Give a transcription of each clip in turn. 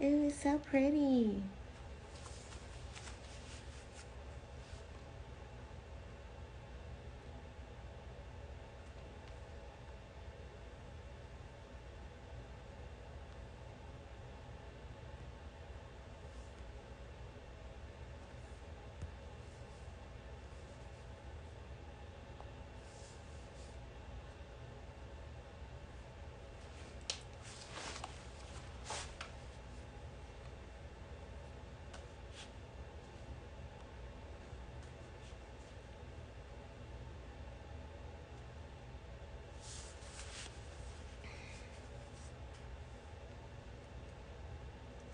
Ooh, it's so pretty.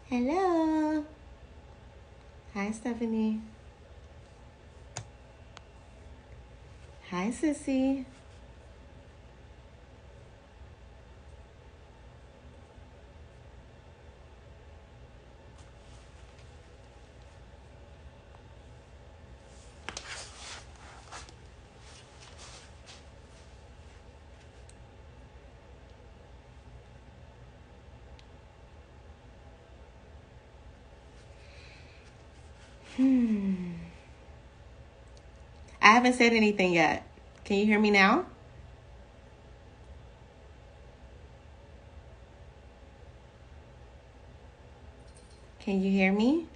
Hello. Hi, Stephanie. Hi, Sissy. I haven't said anything yet. Can you hear me now? Can you hear me?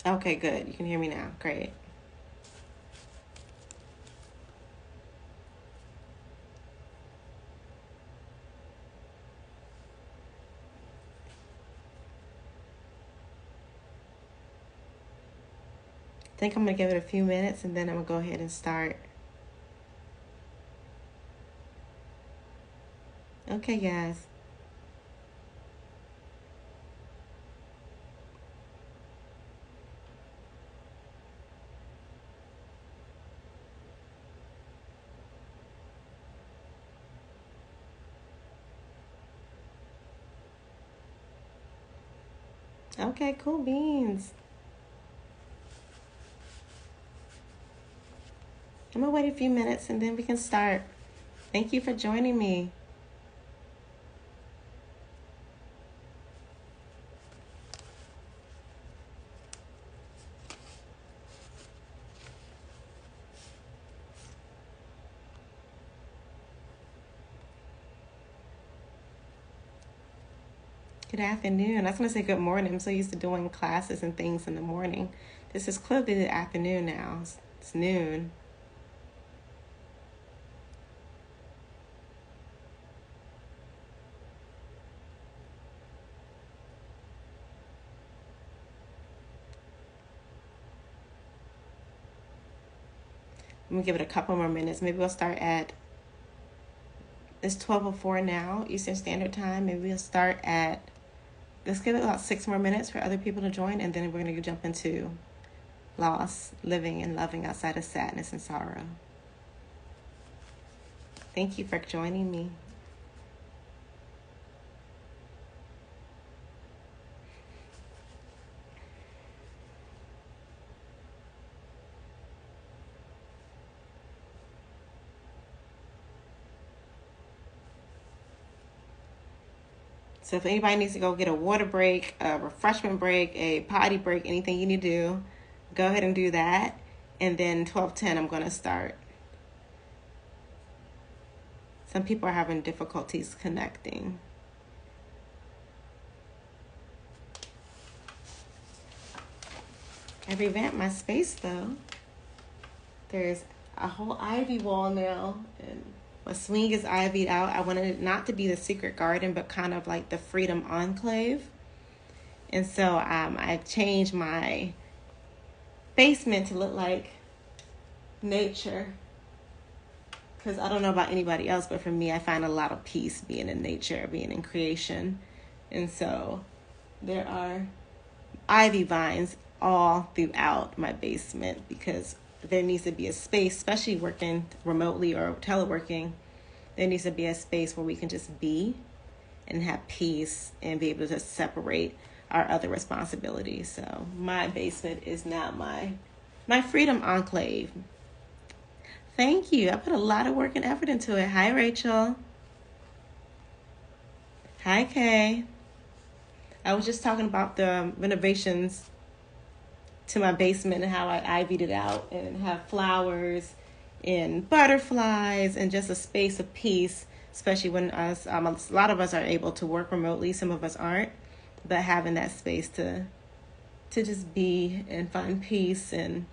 Okay, good. You can hear me now. Great. I think I'm going to give it a few minutes and then I'm going to go ahead and start. Okay, guys. Okay, cool beans. I'm going to wait a few minutes and then we can start. Thank you for joining me. Good afternoon. I was going to say good morning. I'm so used to doing classes and things in the morning. This is clearly the afternoon now. It's noon. I'm going to give it a couple more minutes. Maybe we'll start at, it's 12:04 now, Eastern Standard Time. Maybe we'll start at, let's give it about 6 more minutes for other people to join, and then we're going to jump into loss, living, and loving outside of sadness and sorrow. Thank you for joining me. So if anybody needs to go get a water break, a refreshment break, a potty break, anything you need to do, go ahead and do that. And then 12:10, I'm going to start. Some people are having difficulties connecting. I revamped my space though. There's a whole ivy wall now, and my swing is ivied out. I wanted it not to be the secret garden, but kind of like the freedom enclave. And so I've changed my basement to look like nature. Because I don't know about anybody else, but for me, I find a lot of peace being in nature, being in creation. And so there are ivy vines all throughout my basement because there needs to be a space, especially working remotely or teleworking, There needs to be a space where we can just be and have peace and be able to separate our other responsibilities. So my basement is now my freedom enclave. Thank you. I put a lot of work and effort into it. Hi, Rachel. Hi, Kay. I was just talking about the renovations to my basement and how I ivied it out and have flowers and butterflies and just a space of peace, especially when us, a lot of us are able to work remotely. Some of us aren't, but having that space to just be and find peace and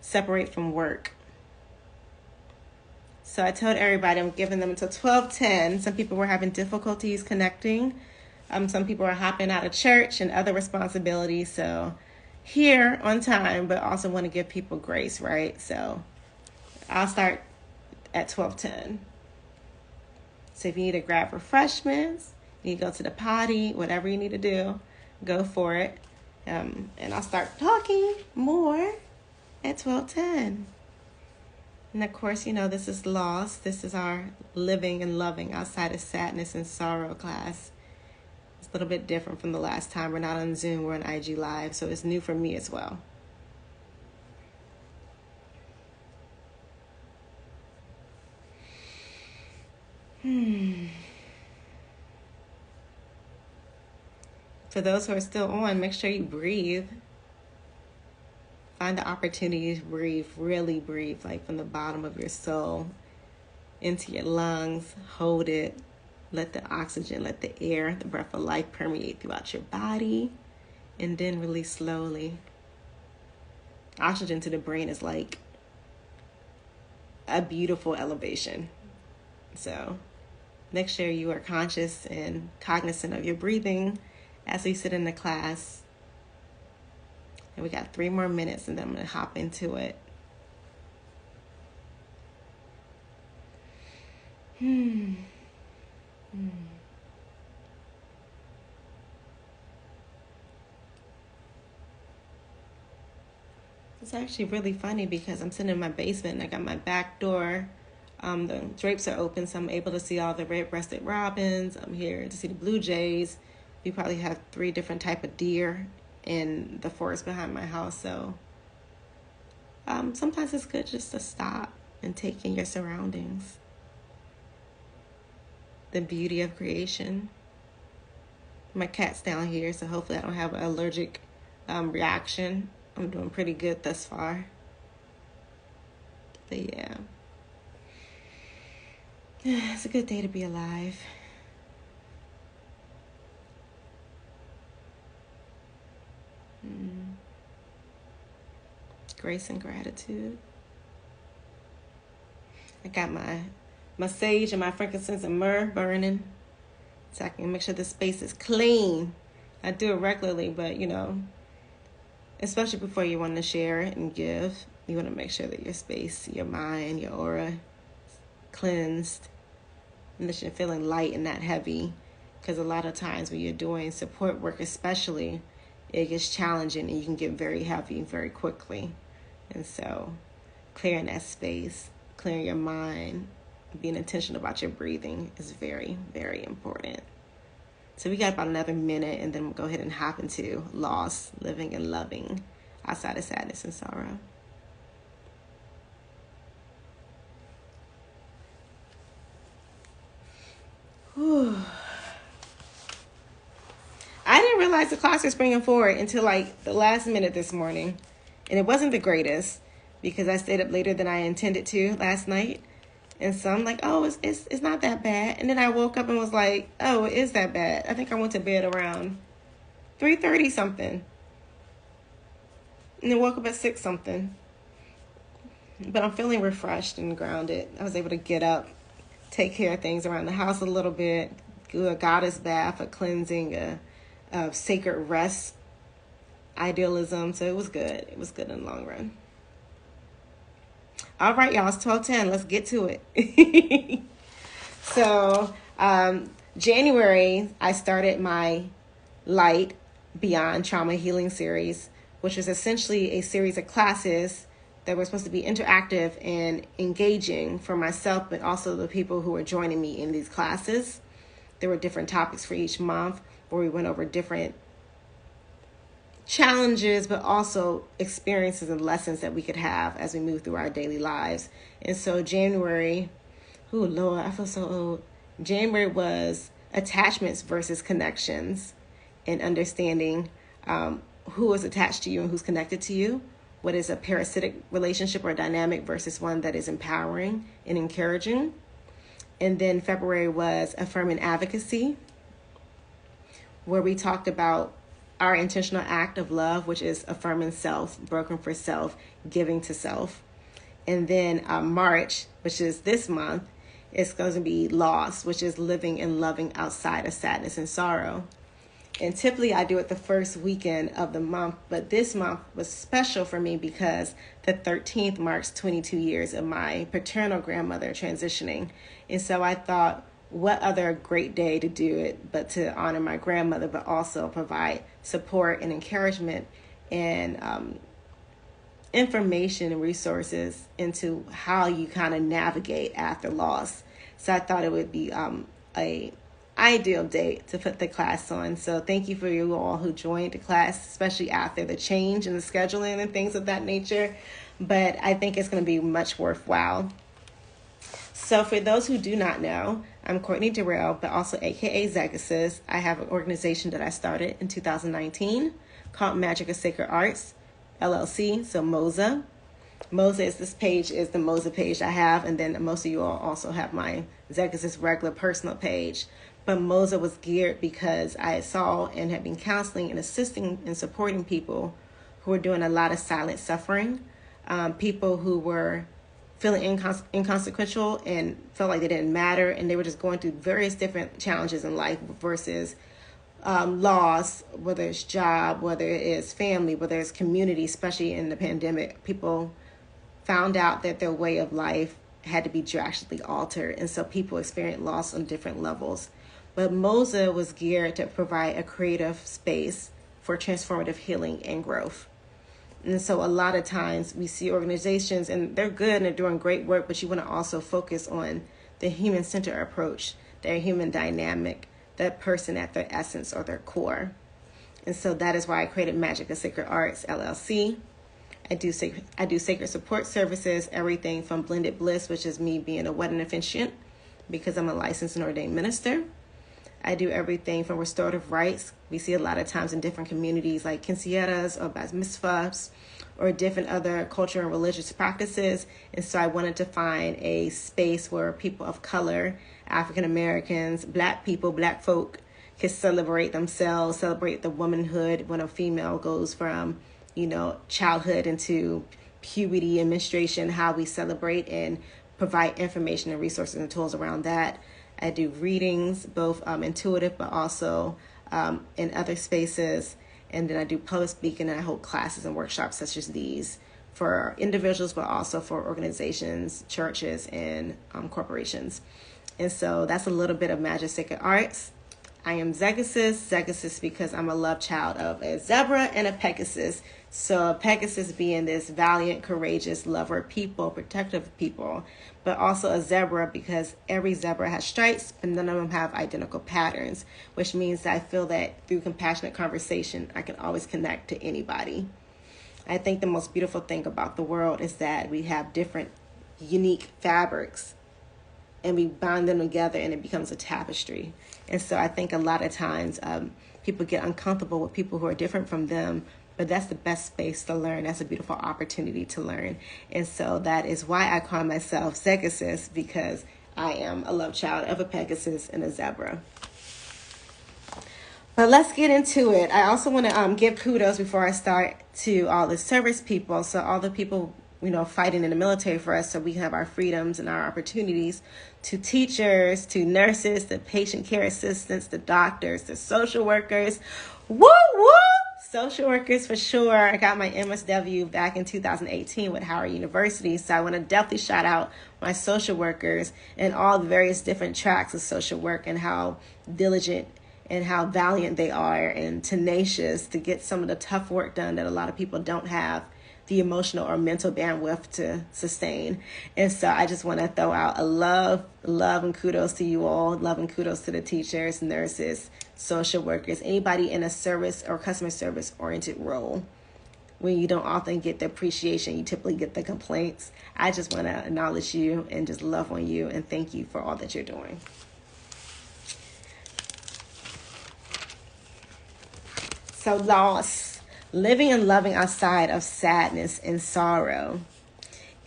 separate from work. So I told everybody I'm giving them until 12:10. Some people were having difficulties connecting. Some people are hopping out of church and other responsibilities. So here on time, but also want to give people grace, right? So I'll start at 12:10. So if you need to grab refreshments, you need to go to the potty, whatever you need to do, go for it. And I'll start talking more at 12:10. And of course, you know, this is Lost. This is our living and loving outside of sadness and sorrow class. It's a little bit different from the last time. We're not on Zoom, we're on IG Live, so it's new for me as well. For those who are still on, make sure you breathe. Find the opportunity to breathe, really breathe, like from the bottom of your soul into your lungs. Hold it. Let the oxygen, let the air, the breath of life permeate throughout your body, and then release slowly. Oxygen to the brain is like a beautiful elevation. So make sure you are conscious and cognizant of your breathing as we sit in the class. And we got 3 more minutes, and then I'm going to hop into it. It's actually really funny because I'm sitting in my basement and I got my back door. The drapes are open, so I'm able to see all the red-breasted robins. I'm here to see the blue jays. We probably have 3 different type of deer in the forest behind my house. So sometimes it's good just to stop and take in your surroundings. The beauty of creation. My cat's down here, so hopefully I don't have an allergic reaction. I'm doing pretty good thus far. But yeah. It's a good day to be alive. Grace and gratitude. I got my sage and my frankincense and myrrh burning so I can make sure the space is clean. I do it regularly, but you know, especially before you want to share and give, you want to make sure that your space, your mind, your aura is cleansed, and that you're feeling light and not heavy. Because a lot of times when you're doing support work especially, it gets challenging and you can get very heavy very quickly. And so clearing that space, clearing your mind, being intentional about your breathing is very, very important. So we got about another minute, and then we'll go ahead and hop into Lost, Living and Loving Outside of Sadness and Sorrow. Whew. I didn't realize the clocks were springing forward until like the last minute this morning. And it wasn't the greatest because I stayed up later than I intended to last night. And so I'm like, oh, it's not that bad. And then I woke up and was like, oh, it is that bad. I think I went to bed around 3:30 something. And then woke up at 6 something. But I'm feeling refreshed and grounded. I was able to get up, take care of things around the house a little bit, do a goddess bath, a cleansing, a sacred rest, idealism. So it was good. It was good in the long run. All right, y'all, it's 12:10. Let's get to it. So January, I started my Light Beyond Trauma Healing series, which is essentially a series of classes that were supposed to be interactive and engaging for myself, but also the people who were joining me in these classes. There were different topics for each month where we went over different challenges, but also experiences and lessons that we could have as we move through our daily lives. And so January, oh Lord, I feel so old. January was attachments versus connections, and understanding who is attached to you and who's connected to you. What is a parasitic relationship or dynamic versus one that is empowering and encouraging. And then February was affirming advocacy, where we talked about our intentional act of love, which is affirming self, broken for self, giving to self. And then March, which is this month, is going to be loss, which is living and loving outside of sadness and sorrow. And typically I do it the first weekend of the month, but this month was special for me because the 13th marks 22 years of my paternal grandmother transitioning. And so I thought, what other great day to do it but to honor my grandmother, but also provide support and encouragement and information and resources into how you kind of navigate after loss. So I thought it would be a ideal date to put the class on. So thank you for you all who joined the class, especially after the change in the scheduling and things of that nature. But I think it's going to be much worthwhile. So for those who do not know, I'm Courtney Durrell, but also AKA Zegasis. I have an organization that I started in 2019 called Magic of Sacred Arts, LLC, so MOSA. MOSA is this page, is the MOSA page I have, and then most of you all also have my Zegasis regular personal page. But MOSA was geared because I saw and had been counseling and assisting and supporting people who were doing a lot of silent suffering, people who were feeling inconsequential and felt like they didn't matter, and they were just going through various different challenges in life versus loss, whether it's job, whether it is family, whether it's community, especially in the pandemic. People found out that their way of life had to be drastically altered, and so people experienced loss on different levels. But MOSA was geared to provide a creative space for transformative healing and growth. And so a lot of times we see organizations, and they're good and they're doing great work, but you want to also focus on the human-centered approach, their human dynamic, that person at their essence or their core. And so that is why I created Magic of Sacred Arts, LLC. I do sacred support services, everything from blended bliss, which is me being a wedding officiant because I'm a licensed and ordained minister. I do everything from restorative rites. We see a lot of times in different communities like quinceañeras or bat mitzvahs or different other cultural and religious practices. And so I wanted to find a space where people of color, African Americans, Black people, Black folk can celebrate themselves, celebrate the womanhood when a female goes from, childhood into puberty and menstruation, how we celebrate and provide information and resources and tools around that. I do readings, both intuitive, but also in other spaces. And then I do public speaking, and I hold classes and workshops such as these for individuals, but also for organizations, churches, and corporations. And so that's a little bit of Magic Sacred Arts. I am Zegasis because I'm a love child of a zebra and a Pegasus. So a Pegasus being this valiant, courageous lover of people, protective people, but also a zebra because every zebra has stripes, but none of them have identical patterns, which means that I feel that through compassionate conversation, I can always connect to anybody. I think the most beautiful thing about the world is that we have different, unique fabrics, and we bind them together and it becomes a tapestry. And so I think a lot of times people get uncomfortable with people who are different from them, but that's the best space to learn. That's a beautiful opportunity to learn. And so that is why I call myself Zegasis, because I am a love child of a Pegasus and a zebra. But let's get into it. I also want to give kudos before I start to all the service people. So all the people fighting in the military for us so we have our freedoms and our opportunities, to teachers, to nurses, to patient care assistants, to doctors, to social workers. Woo, woo! Social workers for sure. I got my MSW back in 2018 with Howard University. So I want to definitely shout out my social workers and all the various different tracks of social work and how diligent and how valiant they are and tenacious to get some of the tough work done that a lot of people don't have the emotional or mental bandwidth to sustain. And so I just want to throw out a love and kudos to you all. Love and kudos to the teachers, nurses, social workers, anybody in a service or customer service oriented role. When you don't often get the appreciation, you typically get the complaints. I just want to acknowledge you and just love on you and thank you for all that you're doing. So loss, living and loving outside of sadness and sorrow.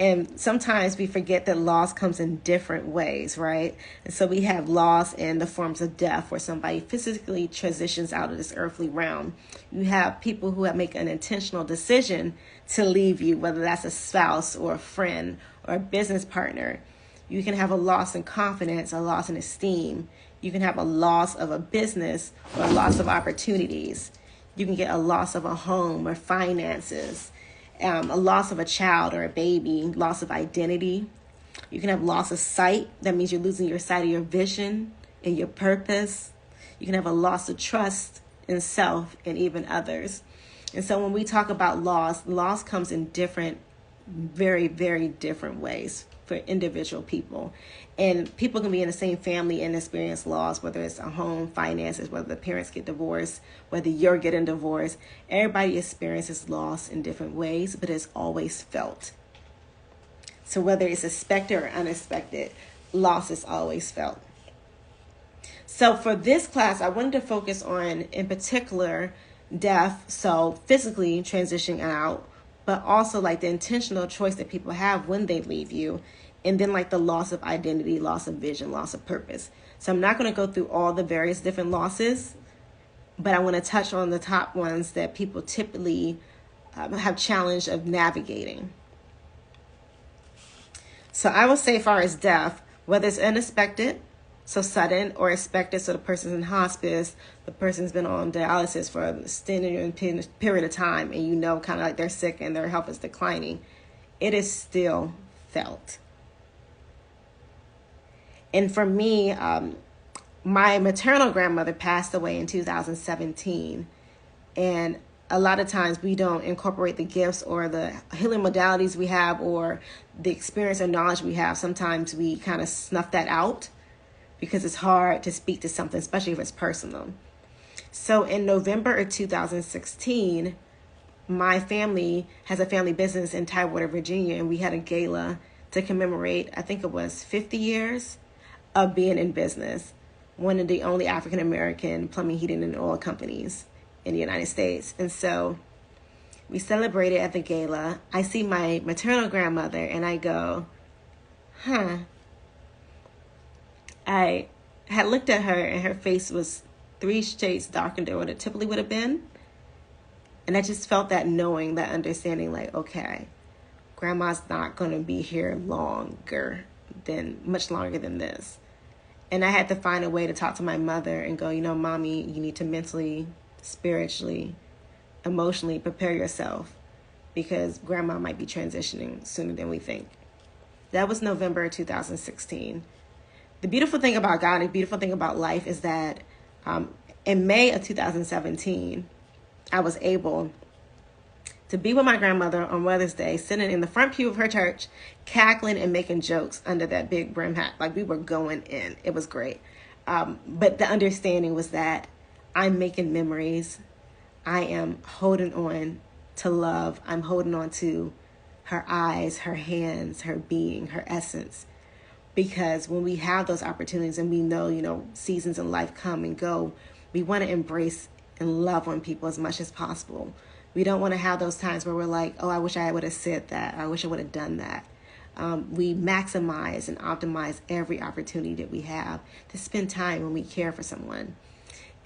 And sometimes we forget that loss comes in different ways, right? And so we have loss in the forms of death, where somebody physically transitions out of this earthly realm. You have people who have make an intentional decision to leave you, whether that's a spouse or a friend or a business partner. You can have a loss in confidence, a loss in esteem. You can have a loss of a business or a loss of opportunities. You can get a loss of a home or finances. A loss of a child or a baby, loss of identity. You can have loss of sight. That means you're losing your sight of your vision and your purpose. You can have a loss of trust in self and even others. And so when we talk about loss comes in different, very, very different ways for individual people. And people can be in the same family and experience loss, whether it's a home, finances, whether the parents get divorced, whether you're getting divorced. Everybody experiences loss in different ways, but it's always felt. So whether it's expected or unexpected, loss is always felt. So for this class, I wanted to focus on, in particular, death. So physically transitioning out, but also like the intentional choice that people have when they leave you. And then like the loss of identity, loss of vision, loss of purpose. So I'm not going to go through all the various different losses, but I want to touch on the top ones that people typically have challenge of navigating. So I will say, as far as death, whether it's unexpected, so sudden, or expected, so the person's in hospice, the person's been on dialysis for an extended period of time, and you know kind of like they're sick and their health is declining, it is still felt. And for me, my maternal grandmother passed away in 2017. And a lot of times we don't incorporate the gifts or the healing modalities we have or the experience or knowledge we have. Sometimes we kind of snuff that out because it's hard to speak to something, especially if it's personal. So in November of 2016, my family has a family business in Tidewater, Virginia, and we had a gala to commemorate, I think it was 50 years of being in business. One of the only African-American plumbing, heating, and oil companies in the United States. And so we celebrated at the gala. I see my maternal grandmother and I go, I had looked at her and her face was 3 shades darker than what it typically would have been. And I just felt that knowing, that understanding, like, okay, grandma's not going to be here much longer than this. And I had to find a way to talk to my mother and go, mommy, you need to mentally, spiritually, emotionally prepare yourself because grandma might be transitioning sooner than we think. That was November 2016. The beautiful thing about God, the beautiful thing about life is that in May of 2017, I was able to be with my grandmother on Mother's Day, sitting in the front pew of her church, cackling and making jokes under that big brim hat. Like we were going in. It was great. But the understanding was that I'm making memories. I am holding on to love. I'm holding on to her eyes, her hands, her being, her essence. Because when we have those opportunities and we know, seasons in life come and go, we want to embrace and love on people as much as possible. We don't want to have those times where we're like, oh, I wish I would have said that. I wish I would have done that. We maximize and optimize every opportunity that we have to spend time when we care for someone.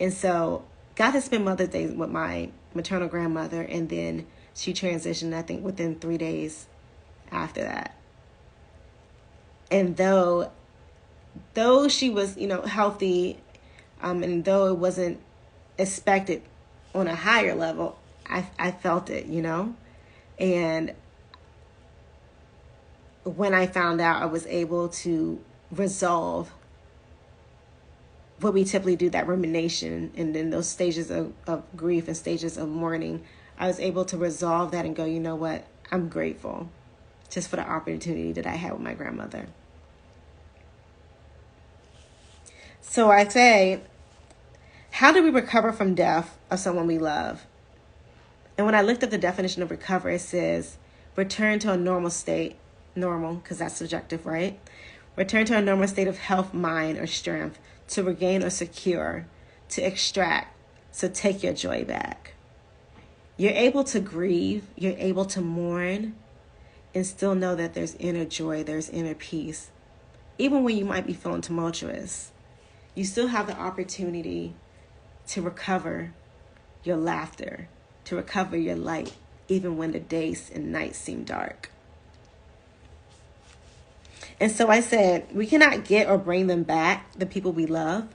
And so got to spend Mother's Day with my maternal grandmother, and then she transitioned, I think, within 3 days after that. And though she was, healthy, and though it wasn't expected on a higher level, I felt it, and when I found out, I was able to resolve what we typically do, that rumination, and then those stages of grief and stages of mourning. I was able to resolve that and go, you know what, I'm grateful just for the opportunity that I had with my grandmother. So I say, how do we recover from death of someone we love? And when I looked up the definition of recover, it says return to a normal state. Normal, because that's subjective, right? Return to a normal state of health, mind, or strength, to regain or secure, to extract, so take your joy back. You're able to grieve, you're able to mourn, and still know that there's inner joy, there's inner peace. Even when you might be feeling tumultuous, you still have the opportunity to recover your laughter, to recover your light, even when the days and nights seem dark. And so I said, we cannot get or bring them back, the people we love,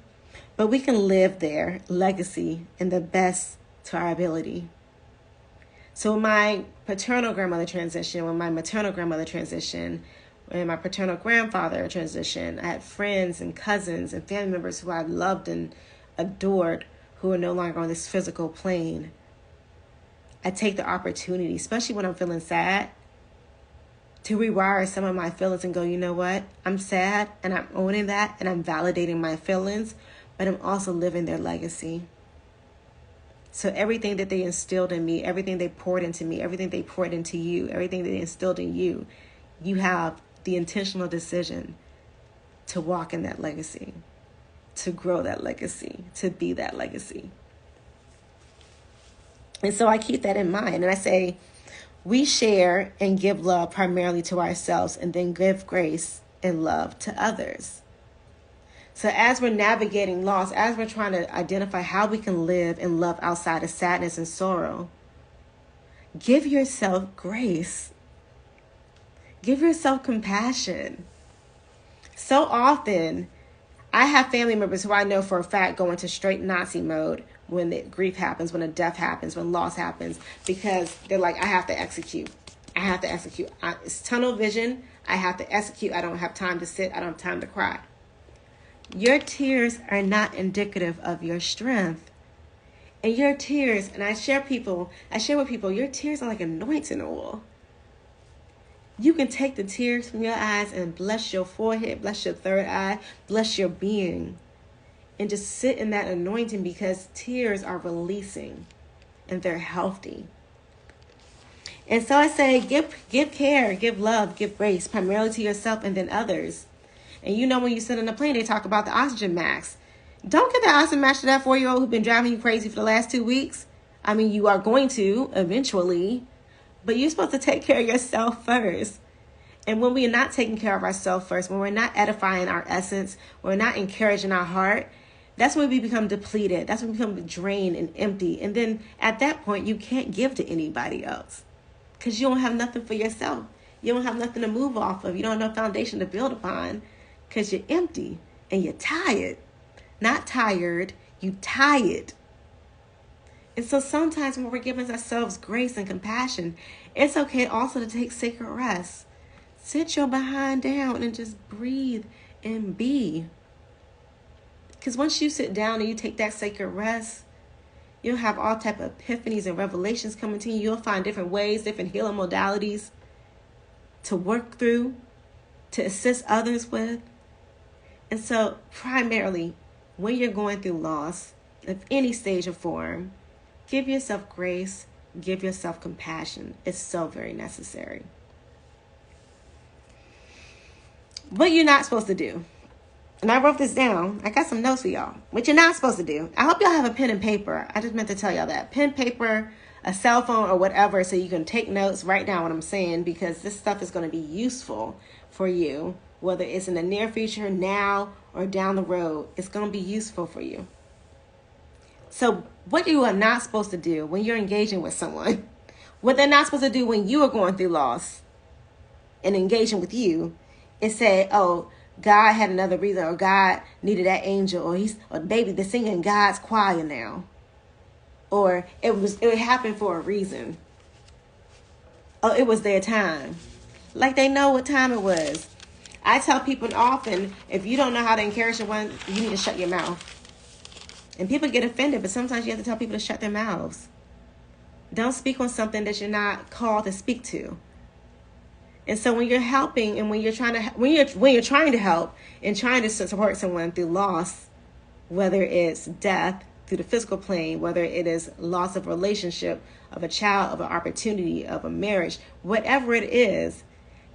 but we can live their legacy in the best to our ability. So when my paternal grandmother transitioned, when my maternal grandmother transitioned, when my paternal grandfather transitioned, I had friends and cousins and family members who I loved and adored who are no longer on this physical plane. I take the opportunity, especially when I'm feeling sad, to rewire some of my feelings and go, you know what? I'm sad and I'm owning that and I'm validating my feelings, but I'm also living their legacy. So everything that they instilled in me, everything they poured into me, everything they poured into you, everything that they instilled in you, you have the intentional decision to walk in that legacy, to grow that legacy, to be that legacy. And so I keep that in mind. And I say, we share and give love primarily to ourselves and then give grace and love to others. So as we're navigating loss, as we're trying to identify how we can live and love outside of sadness and sorrow, give yourself grace. Give yourself compassion. So often, I have family members who I know for a fact go into straight Nazi mode when the grief happens, when a death happens, when loss happens, because they're like, I have to execute. I have to execute. It's tunnel vision. I have to execute. I don't have time to sit. I don't have time to cry. Your tears are not indicative of your strength. And your tears, and I share with people, your tears are like anointing oil. You can take the tears from your eyes and bless your forehead, bless your third eye, bless your being. And just sit in that anointing, because tears are releasing and they're healthy. And so I say, give care, give love, give grace, primarily to yourself and then others. And you know, when you sit on a plane, they talk about the oxygen mask. Don't get the oxygen mask to that 4-year-old who's been driving you crazy for the last 2 weeks. I mean, you are going to eventually, but you're supposed to take care of yourself first. And when we are not taking care of ourselves first, when we're not edifying our essence, we're not encouraging our heart, that's when we become depleted. That's when we become drained and empty. And then at that point, you can't give to anybody else because you don't have nothing for yourself. You don't have nothing to move off of. You don't have no foundation to build upon because you're empty and you're tired. Not tired, you tired. And so sometimes when we're giving ourselves grace and compassion, it's okay also to take sacred rest. Sit your behind down and just breathe and be. Because once you sit down and you take that sacred rest, you'll have all type of epiphanies and revelations coming to you. You'll find different ways, different healing modalities to work through, to assist others with. And so primarily, when you're going through loss of any stage or form, give yourself grace, give yourself compassion. It's so very necessary. What you're not supposed to do. And I wrote this down. I got some notes for y'all. What you're not supposed to do. I hope y'all have a pen and paper. I just meant to tell y'all that. Pen, paper, a cell phone, or whatever, so you can take notes, write down what I'm saying, because this stuff is going to be useful for you, whether it's in the near future, now, or down the road. It's going to be useful for you. So what you are not supposed to do when you're engaging with someone, what they're not supposed to do when you are going through loss and engaging with you, is say, oh, God had another reason, or God needed that angel, or baby, they're singing God's choir now. Or it happened for a reason. Oh, it was their time. Like they know what time it was. I tell people often, if you don't know how to encourage someone, you need to shut your mouth. And people get offended, but sometimes you have to tell people to shut their mouths. Don't speak on something that you're not called to speak to. And so when you're helping and when you're trying to help and trying to support someone through loss, whether it's death through the physical plane, whether it is loss of relationship, of a child, of an opportunity, of a marriage, whatever it is,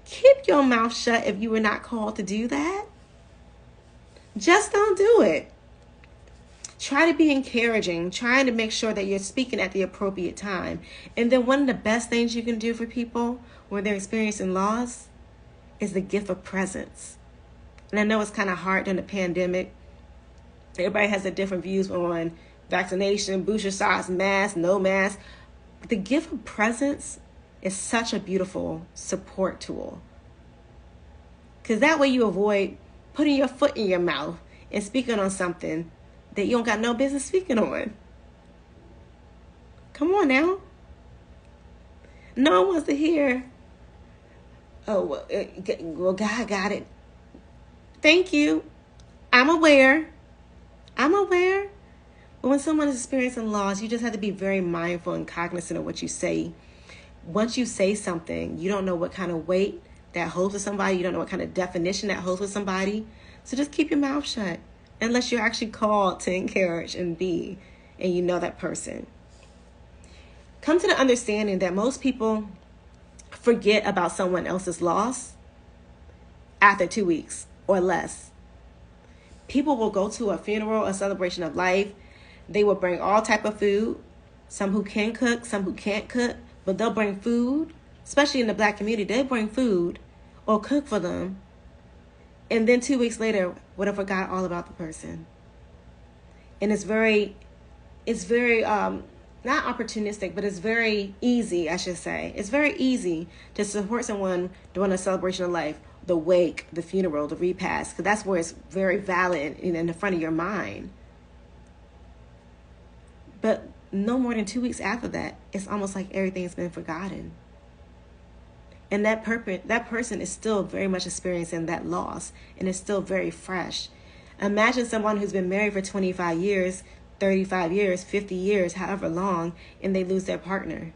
keep your mouth shut if you were not called to do that. Just don't do it. Try to be encouraging, trying to make sure that you're speaking at the appropriate time. And then one of the best things you can do for people when they're experiencing loss is the gift of presence. And I know it's kind of hard during the pandemic. Everybody has their different views on vaccination, booster shots, mask, no mask. But the gift of presence is such a beautiful support tool. Because that way you avoid putting your foot in your mouth and speaking on something that you don't got no business speaking on. Come on now. No one wants to hear, oh, well, God got it. Thank you. I'm aware. But when someone is experiencing loss, you just have to be very mindful and cognizant of what you say. Once you say something, you don't know what kind of weight that holds with somebody. You don't know what kind of definition that holds with somebody. So just keep your mouth shut. Unless you're actually called to encourage and be, and you know that person. Come to the understanding that most people forget about someone else's loss after 2 weeks or less. People will go to a funeral, a celebration of life. They will bring all type of food, some who can cook, some who can't cook, but they'll bring food, especially in the Black community. They bring food or cook for them. And then 2 weeks later, would have forgot all about the person. And it's very not opportunistic, but it's very easy, I should say. It's very easy to support someone during a celebration of life, the wake, the funeral, the repast, because that's where it's very valid and in the front of your mind. But no more than 2 weeks after that, it's almost like everything's been forgotten. And that person is still very much experiencing that loss, and it's still very fresh. Imagine someone who's been married for 25 years, 35 years, 50 years, however long, and they lose their partner.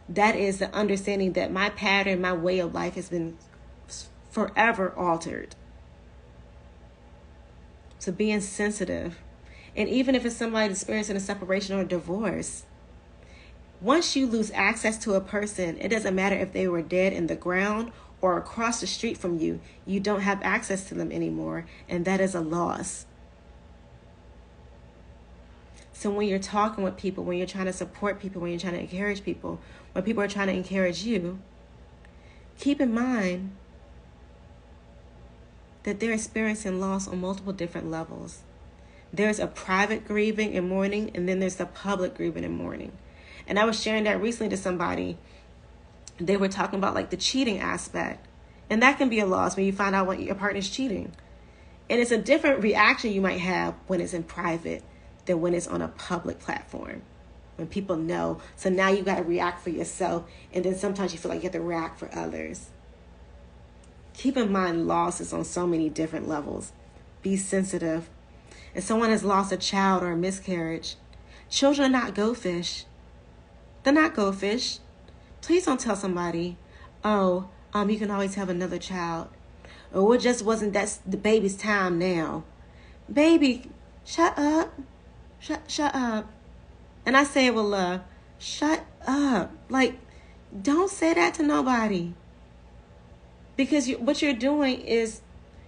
That is the understanding that my pattern, my way of life has been forever altered. So being sensitive. And even if it's somebody experiencing a separation or a divorce, once you lose access to a person, it doesn't matter if they were dead in the ground or across the street from you, you don't have access to them anymore, and that is a loss. So when you're talking with people, when you're trying to support people, when you're trying to encourage people, when people are trying to encourage you, keep in mind that they're experiencing loss on multiple different levels. There's a private grieving and mourning, and then there's the public grieving and mourning. And I was sharing that recently to somebody. They were talking about like the cheating aspect. And that can be a loss when you find out when your partner's cheating. And it's a different reaction you might have when it's in private than when it's on a public platform. When people know. So now you got to react for yourself. And then sometimes you feel like you have to react for others. Keep in mind, loss is on so many different levels. Be sensitive. If someone has lost a child or a miscarriage, children are not goldfish. They're not goldfish. Please don't tell somebody, oh, you can always have another child. Or it just wasn't, that's the baby's time now. Baby, shut up. Shut up. And I say it with love. Shut up. Like, don't say that to nobody. Because what you're doing is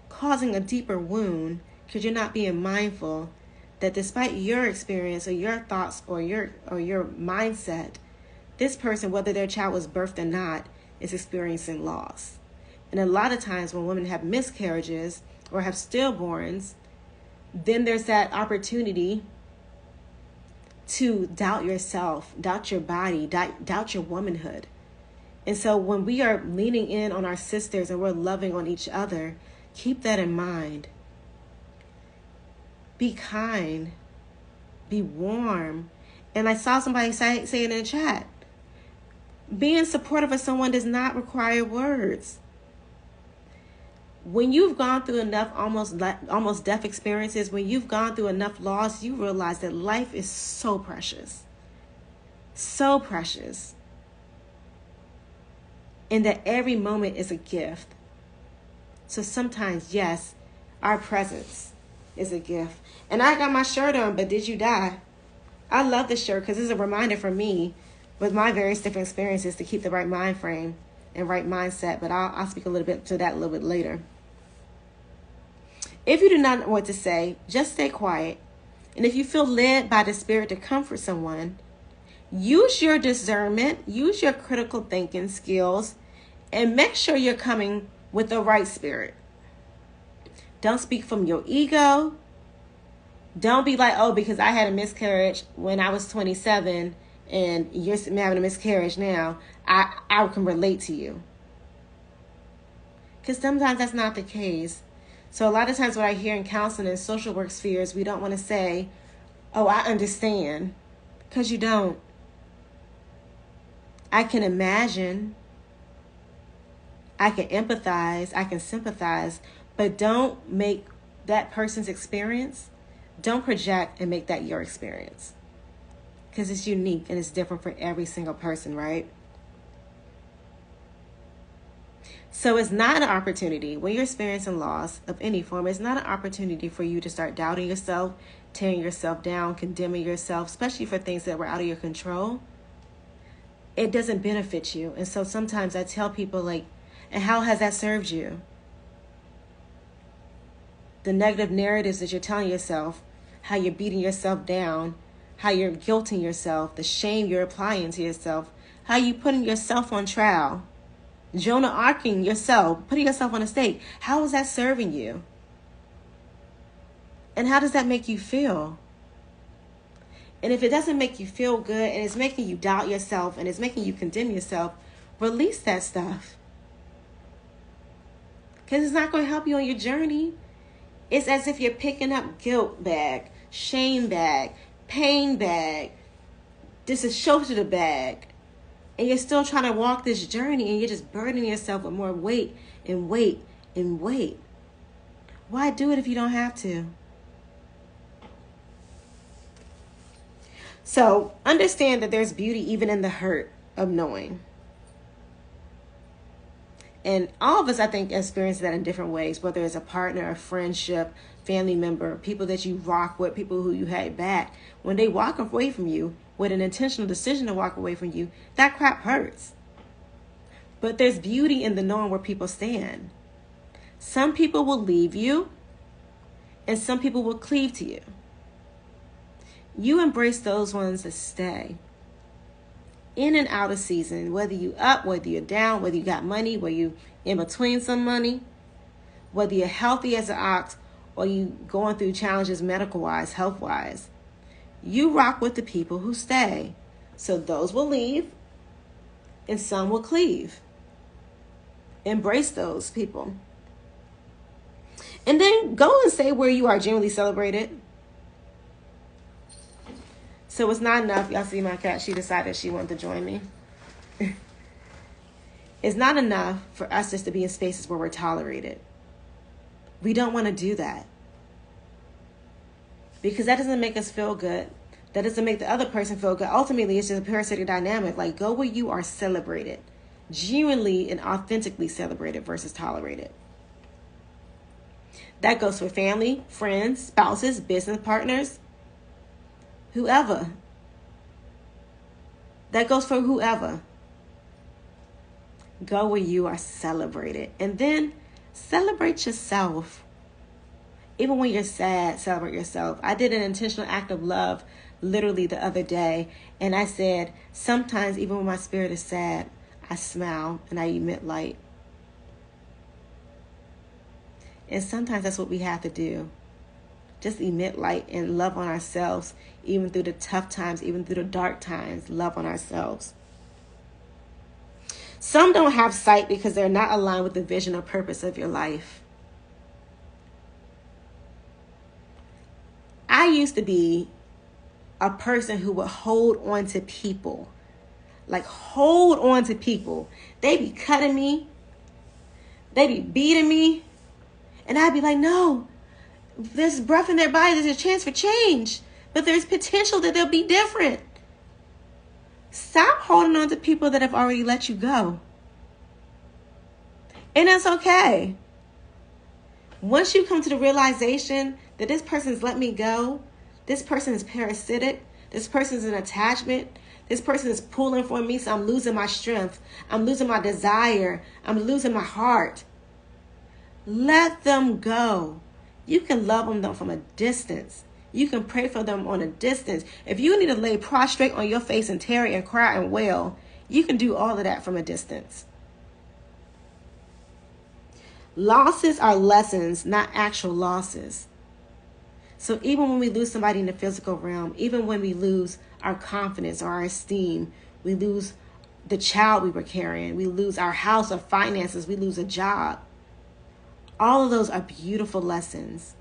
causing a deeper wound because you're not being mindful that despite your experience or your thoughts or your mindset, this person, whether their child was birthed or not, is experiencing loss. And a lot of times when women have miscarriages or have stillborns, then there's that opportunity to doubt yourself, doubt your body, doubt your womanhood. And so when we are leaning in on our sisters and we're loving on each other, keep that in mind. Be kind. Be warm. And I saw somebody say it in the chat. Being supportive of someone does not require words. When you've gone through enough almost death experiences, when you've gone through enough loss, you realize that life is so precious. So precious. and that every moment is a gift. So sometimes, yes, our presence is a gift. And I got my shirt on, but did you die? I love this shirt because it's a reminder for me with my various different experiences to keep the right mind frame and right mindset. But I'll speak a little bit to that a little bit later. If you do not know what to say, just stay quiet. And if you feel led by the Spirit to comfort someone, use your discernment, use your critical thinking skills, and make sure you're coming with the right spirit. Don't speak from your ego. Don't be like, oh, because I had a miscarriage when I was 27 and you're having a miscarriage now, I can relate to you. Because sometimes that's not the case. So a lot of times what I hear in counseling and social work spheres, we don't want to say, oh, I understand. Because you don't. I can imagine. I can empathize. I can sympathize. But don't make that person's experience, don't project and make that your experience. Because it's unique and it's different for every single person, right? So it's not an opportunity when you're experiencing loss of any form. It's not an opportunity for you to start doubting yourself, tearing yourself down, condemning yourself, especially for things that were out of your control. It doesn't benefit you. And so sometimes I tell people, like, and how has that served you? The negative narratives that you're telling yourself, how you're beating yourself down, how you're guilting yourself, the shame you're applying to yourself, how you putting yourself on trial, Jonah arcing yourself, putting yourself on a stake. How is that serving you? And how does that make you feel? And if it doesn't make you feel good and it's making you doubt yourself and it's making you condemn yourself, release that stuff. Because it's not going to help you on your journey. It's as if you're picking up guilt bag, shame bag, pain bag, disassociative bag. And you're still trying to walk this journey and you're just burdening yourself with more weight and weight and weight. Why do it if you don't have to? So understand that there's beauty even in the hurt of knowing. And all of us, I think, experience that in different ways, whether it's a partner, a friendship, family member, people that you rock with, people who you had back. When they walk away from you with an intentional decision to walk away from you, that crap hurts. But there's beauty in the knowing where people stand. Some people will leave you, and some people will cleave to you. You embrace those ones that stay. In and out of season, whether you up, whether you're down, whether you got money, whether you in between some money, whether you're healthy as an ox or you going through challenges medical-wise, health-wise, you rock with the people who stay. So those will leave and some will cleave. Embrace those people. And then go and say where you are genuinely celebrated. So it's not enough. Y'all see my cat? She decided she wanted to join me. It's not enough for us just to be in spaces where we're tolerated. We don't want to do that. Because that doesn't make us feel good. That doesn't make the other person feel good. Ultimately, it's just a parasitic dynamic. Like, go where you are celebrated. Genuinely and authentically celebrated versus tolerated. That goes for family, friends, spouses, business partners. Whoever. That goes for whoever. Go where you are celebrated. And then celebrate yourself. Even when you're sad, celebrate yourself. I did an intentional act of love literally the other day. And I said, sometimes even when my spirit is sad, I smile and I emit light. And sometimes that's what we have to do. Just emit light and love on ourselves, even through the tough times, even through the dark times, love on ourselves. Some don't have sight because they're not aligned with the vision or purpose of your life. I used to be a person who would hold on to people. Like, hold on to people. They be cutting me. They be beating me. And I'd be like, no. There's breath in their body. There's a chance for change. But there's potential that they'll be different. Stop holding on to people that have already let you go. And that's okay. Once you come to the realization that this person's let me go, this person is parasitic, this person is an attachment, this person is pulling for me, so I'm losing my strength, I'm losing my desire, I'm losing my heart. Let them go. You can love them from a distance. You can pray for them on a distance. If you need to lay prostrate on your face and tarry and cry and wail, you can do all of that from a distance. Losses are lessons, not actual losses. So even when we lose somebody in the physical realm, even when we lose our confidence or our esteem, we lose the child we were carrying, we lose our house or finances, we lose a job. All of those are beautiful lessons.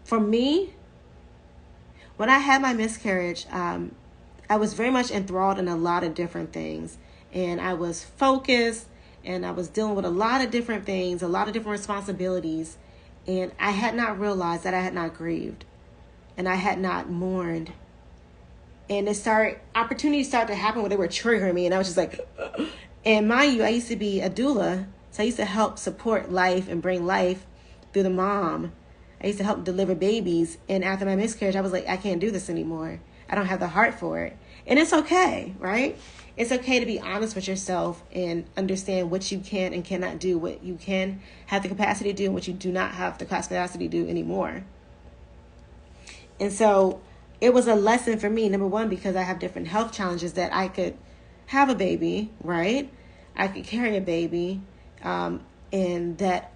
For me, when I had my miscarriage, I was very much enthralled in a lot of different things. And I was focused, and I was dealing with a lot of different things, a lot of different responsibilities. And I had not realized that I had not grieved, and I had not mourned. And opportunities started to happen where they were triggering me, and I was just like, and mind you, I used to be a doula, so I used to help support life and bring life through the mom. I used to help deliver babies, and after my miscarriage, I was like, I can't do this anymore. I don't have the heart for it. And it's okay, right? It's okay to be honest with yourself and understand what you can and cannot do, what you can have the capacity to do and what you do not have the capacity to do anymore. And so it was a lesson for me, number one, because I have different health challenges, that I could have a baby, right? I could carry a baby, and that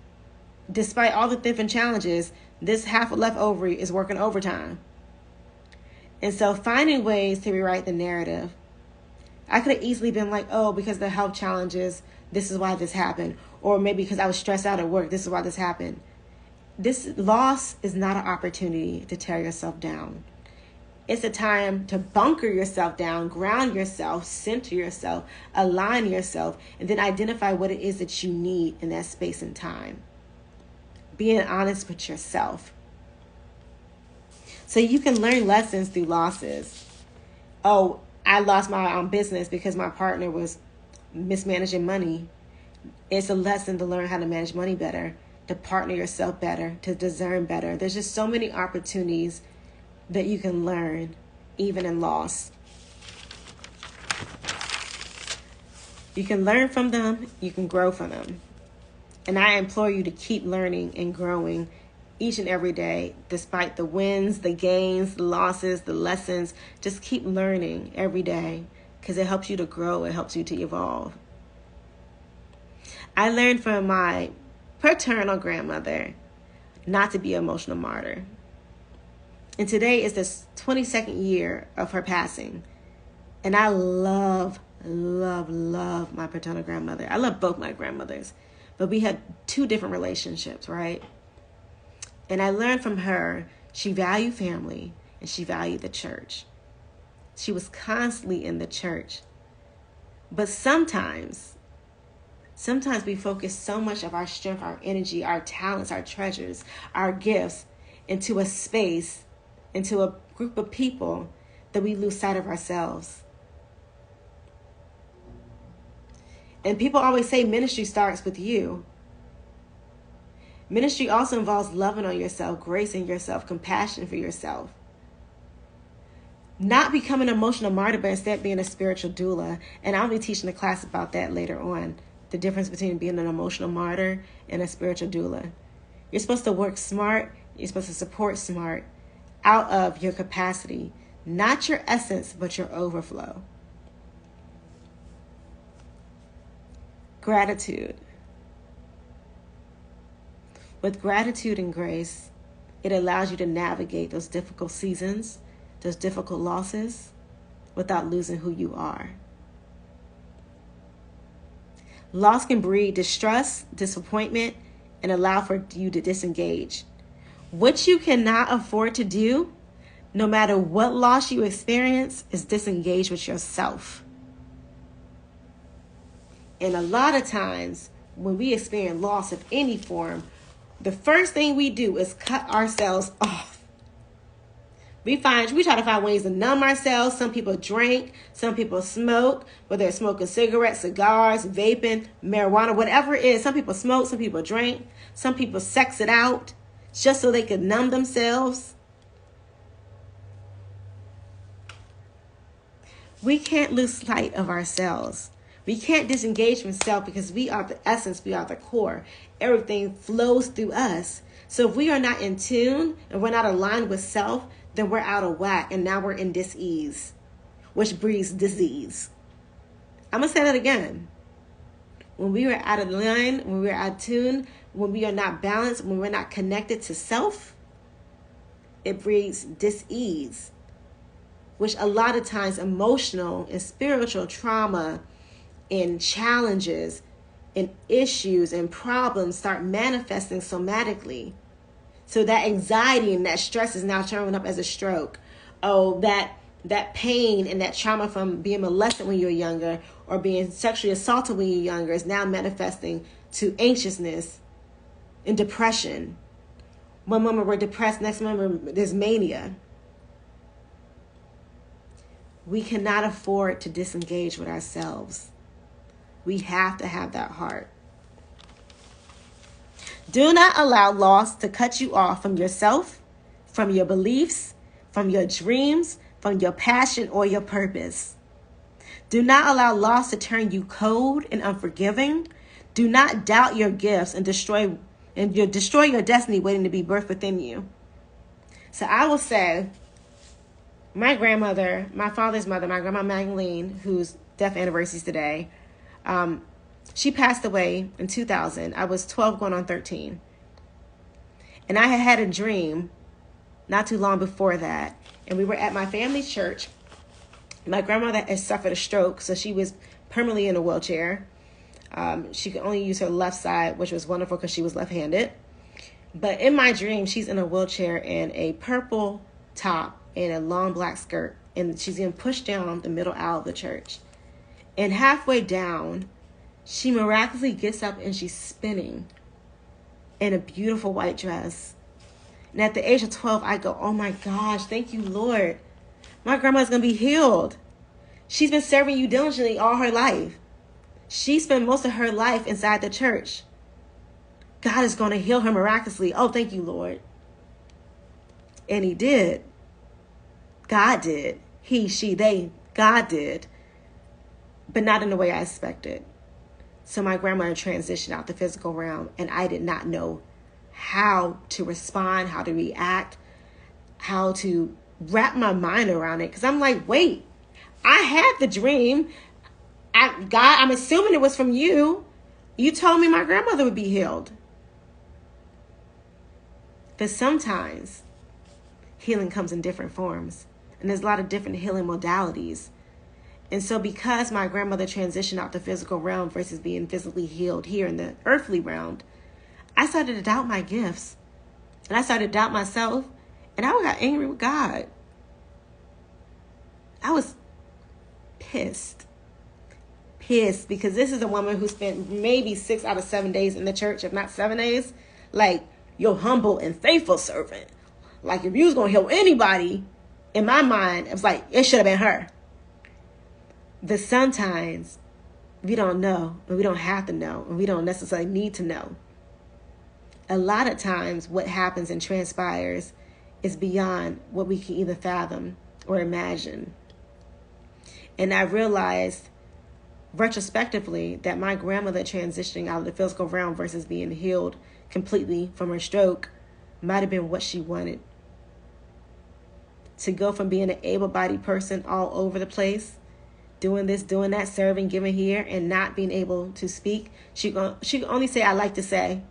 despite all the different challenges, this half a left ovary is working overtime. And so finding ways to rewrite the narrative. I could have easily been like, oh, because of the health challenges, this is why this happened. Or maybe because I was stressed out at work, this is why this happened. This loss is not an opportunity to tear yourself down. It's a time to bunker yourself down, ground yourself, center yourself, align yourself, and then identify what it is that you need in that space and time. Being honest with yourself. So you can learn lessons through losses. Oh, I lost my business because my partner was mismanaging money. It's a lesson to learn how to manage money better, to partner yourself better, to discern better. There's just so many opportunities that you can learn, even in loss. You can learn from them, you can grow from them. And I implore you to keep learning and growing each and every day, despite the wins, the gains, the losses, the lessons. Just keep learning every day, because it helps you to grow. It helps you to evolve. I learned from my paternal grandmother not to be an emotional martyr. And today is the 22nd year of her passing. And I love my paternal grandmother. I love both my grandmothers. But we had two different relationships, right? And I learned from her, she valued family and she valued the church. She was constantly in the church. But sometimes we focus so much of our strength, our energy, our talents, our treasures, our gifts into a space, into a group of people, that we lose sight of ourselves. And people always say ministry starts with you. Ministry also involves loving on yourself, gracing yourself, compassion for yourself. Not becoming an emotional martyr, but instead being a spiritual doula. And I'll be teaching a class about that later on. The difference between being an emotional martyr and a spiritual doula. You're supposed to work smart. You're supposed to support smart out of your capacity. Not your essence, but your overflow. Gratitude. With gratitude and grace, it allows you to navigate those difficult seasons, those difficult losses, without losing who you are. Loss can breed distrust, disappointment, and allow for you to disengage. What you cannot afford to do, no matter what loss you experience, is disengage with yourself. And a lot of times, when we experience loss of any form, the first thing we do is cut ourselves off. We try to find ways to numb ourselves. Some people drink, some people smoke, whether they're smoking cigarettes, cigars, vaping, marijuana, whatever it is. Some people smoke, some people drink, some people sex it out just so they can numb themselves. We can't lose sight of ourselves. We can't disengage from self because we are the essence, we are the core. Everything flows through us. So if we are not in tune and we're not aligned with self, then we're out of whack and now we're in dis-ease, which breeds disease. I'm going to say that again. When we are out of line, when we're out of tune, when we are not balanced, when we're not connected to self, it breeds dis-ease, which a lot of times emotional and spiritual trauma and challenges and issues and problems start manifesting somatically. So that anxiety and that stress is now showing up as a stroke. Oh, that pain and that trauma from being molested when you were younger or being sexually assaulted when you were younger is now manifesting to anxiousness and depression. One moment we're depressed, next moment there's mania. We cannot afford to disengage with ourselves. We have to have that heart. Do not allow loss to cut you off from yourself, from your beliefs, from your dreams, from your passion or your purpose. Do not allow loss to turn you cold and unforgiving. Do not doubt your gifts and destroy your destiny waiting to be birthed within you. So I will say, my grandmother, my father's mother, my grandma Magdalene, whose death anniversary is today, she passed away in 2000. I was 12 going on 13. And I had a dream not too long before that. And we were at my family's church. My grandmother had suffered a stroke, so she was permanently in a wheelchair. She could only use her left side, which was wonderful because she was left-handed. But in my dream, she's in a wheelchair and a purple top and a long black skirt. And she's getting pushed down the middle aisle of the church. And halfway down, she miraculously gets up and she's spinning in a beautiful white dress. And at the age of 12, I go, oh my gosh, thank you, Lord. My grandma's going to be healed. She's been serving you diligently all her life. She spent most of her life inside the church. God is going to heal her miraculously. Oh, thank you, Lord. And he did. God did. He, she, they, God did. But not in the way I expected. So my grandmother transitioned out the physical realm, and I did not know how to respond, how to react, how to wrap my mind around it. Because I'm like, wait, I had the dream. God, I'm assuming it was from you. You told me my grandmother would be healed. But sometimes healing comes in different forms. And there's a lot of different healing modalities. And so because my grandmother transitioned out the physical realm versus being physically healed here in the earthly realm, I started to doubt my gifts. And I started to doubt myself. And I got angry with God. I was pissed. Pissed because this is a woman who spent maybe 6 out of 7 days in the church, if not 7 days. Like, your humble and faithful servant. Like, if you was going to heal anybody, in my mind, it was like, it should have been her. But sometimes we don't know, and we don't have to know, and we don't necessarily need to know. A lot of times what happens and transpires is beyond what we can either fathom or imagine. And I realized retrospectively that my grandmother transitioning out of the physical realm versus being healed completely from her stroke might have been what she wanted. To go from being an able-bodied person all over the place, doing this, doing that, serving, giving here, and not being able to speak. She could only say, I like to say.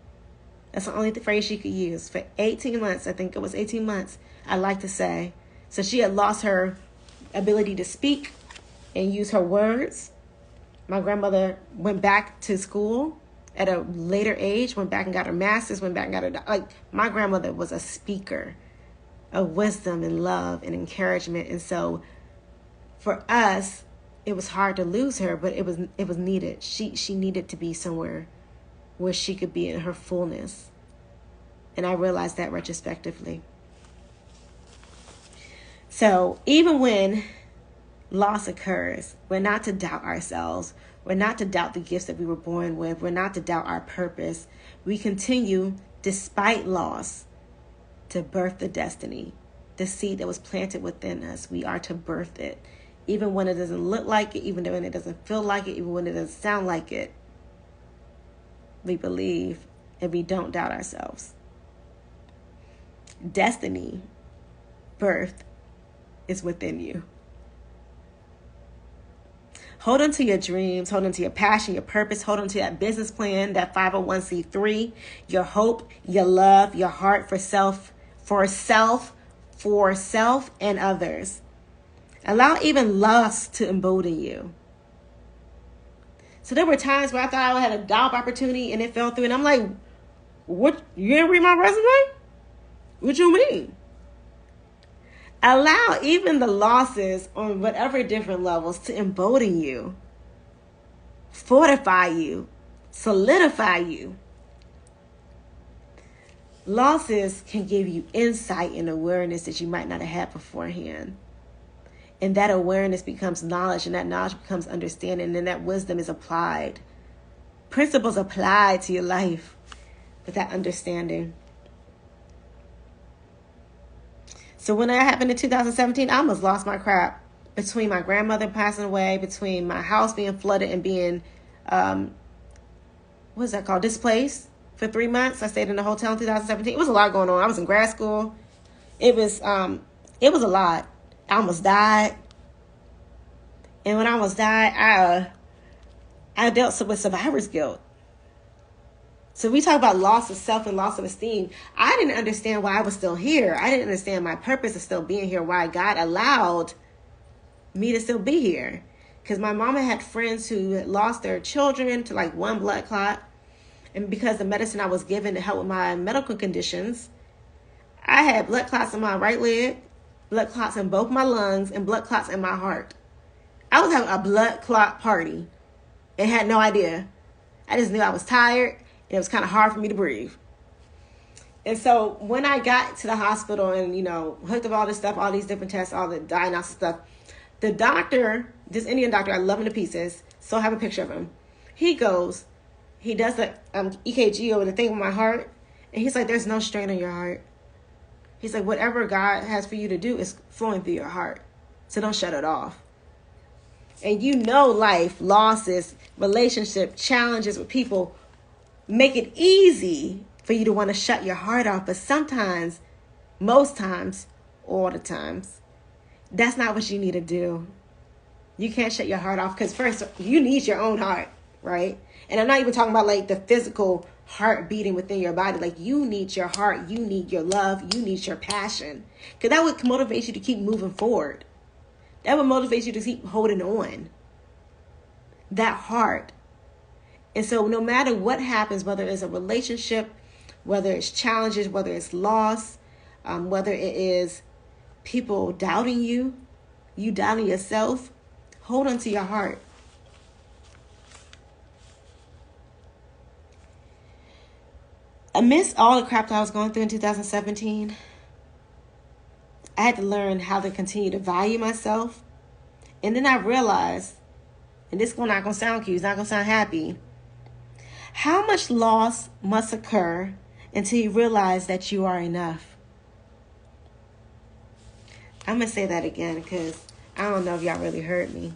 That's the only phrase she could use. For 18 months, I think it was 18 months, I like to say. So she had lost her ability to speak and use her words. My grandmother went back to school at a later age, went back and got her master's, went back and got her... Like, my grandmother was a speaker of wisdom and love and encouragement. And so for us, it was hard to lose her, but it was needed. She needed to be somewhere where she could be in her fullness. And I realized that retrospectively. So even when loss occurs, we're not to doubt ourselves. We're not to doubt the gifts that we were born with. We're not to doubt our purpose. We continue, despite loss, to birth the destiny, the seed that was planted within us. We are to birth it, even when it doesn't look like it, even when it doesn't feel like it, even when it doesn't sound like it. We believe and we don't doubt ourselves. Destiny, birth, is within you. Hold on to your dreams, hold on to your passion, your purpose, hold on to that business plan, that 501c3, your hope, your love, your heart for self and others. Allow even loss to embolden you. So there were times where I thought I had a job opportunity and it fell through, and I'm like, what? You didn't read my resume? What you mean? Allow even the losses on whatever different levels to embolden you, fortify you, solidify you. Losses can give you insight and awareness that you might not have had beforehand. And that awareness becomes knowledge, and that knowledge becomes understanding, and then that wisdom is applied. Principles applied to your life with that understanding. So when that happened in 2017, I almost lost my crap. Between my grandmother passing away, between my house being flooded and being, what's that called, displaced for 3 months. I stayed in a hotel in 2017. It was a lot going on. I was in grad school. It was a lot. I almost died. And when I almost died, I dealt with survivor's guilt. So we talk about loss of self and loss of esteem. I didn't understand why I was still here. I didn't understand my purpose of still being here, why God allowed me to still be here. Because my mama had friends who had lost their children to like one blood clot. And because the medicine I was given to help with my medical conditions, I had blood clots in my right leg, blood clots in both my lungs, and blood clots in my heart. I was having a blood clot party and had no idea. I just knew I was tired. It was kind of hard for me to breathe. And so when I got to the hospital and, hooked up all this stuff, all these different tests, all the diagnostic stuff, the doctor, this Indian doctor, I love him to pieces, so I have a picture of him. He does the EKG over the thing with my heart, and he's like, there's no strain on your heart. He's like, whatever God has for you to do is flowing through your heart, so don't shut it off. And life, losses, relationship, challenges with people make it easy for you to want to shut your heart off. But sometimes, most times, all the times, that's not what you need to do. You can't shut your heart off because first, you need your own heart, right? And I'm not even talking about like the physical heart beating within your body. Like you need your heart, you need your love, you need your passion. Because that would motivate you to keep moving forward. That would motivate you to keep holding on. That heart. And so no matter what happens, whether it's a relationship, whether it's challenges, whether it's loss, whether it is people doubting you, you doubting yourself, hold on to your heart. Amidst all the crap that I was going through in 2017, I had to learn how to continue to value myself. And then I realized, and this is not going to sound cute, it's not going to sound happy, how much loss must occur until you realize that you are enough? I'm going to say that again because I don't know if y'all really heard me.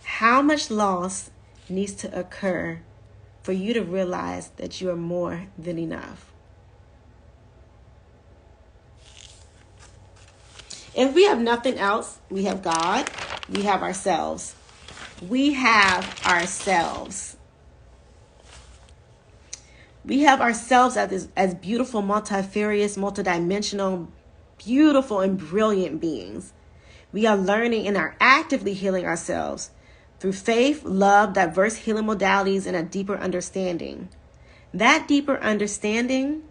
How much loss needs to occur for you to realize that you are more than enough? If we have nothing else, we have God, we have ourselves. We have ourselves. We have ourselves as beautiful, multifarious, multidimensional, beautiful, and brilliant beings. We are learning and are actively healing ourselves through faith, love, diverse healing modalities, and a deeper understanding. That deeper understanding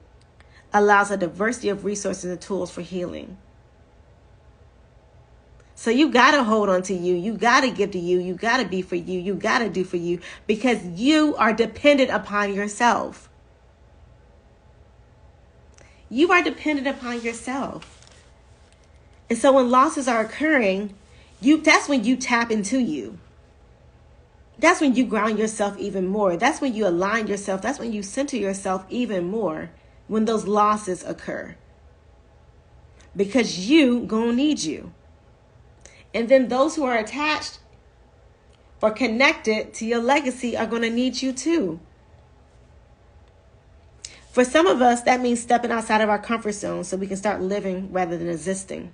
allows a diversity of resources and tools for healing. So you got to hold on to you. You got to give to you. You got to be for you. You got to do for you because you are dependent upon yourself. You are dependent upon yourself. And so when losses are occurring, that's when you tap into you. That's when you ground yourself even more. That's when you align yourself. That's when you center yourself even more when those losses occur. Because you gonna need you. And then those who are attached or connected to your legacy are gonna need you too. For some of us, that means stepping outside of our comfort zone so we can start living rather than existing.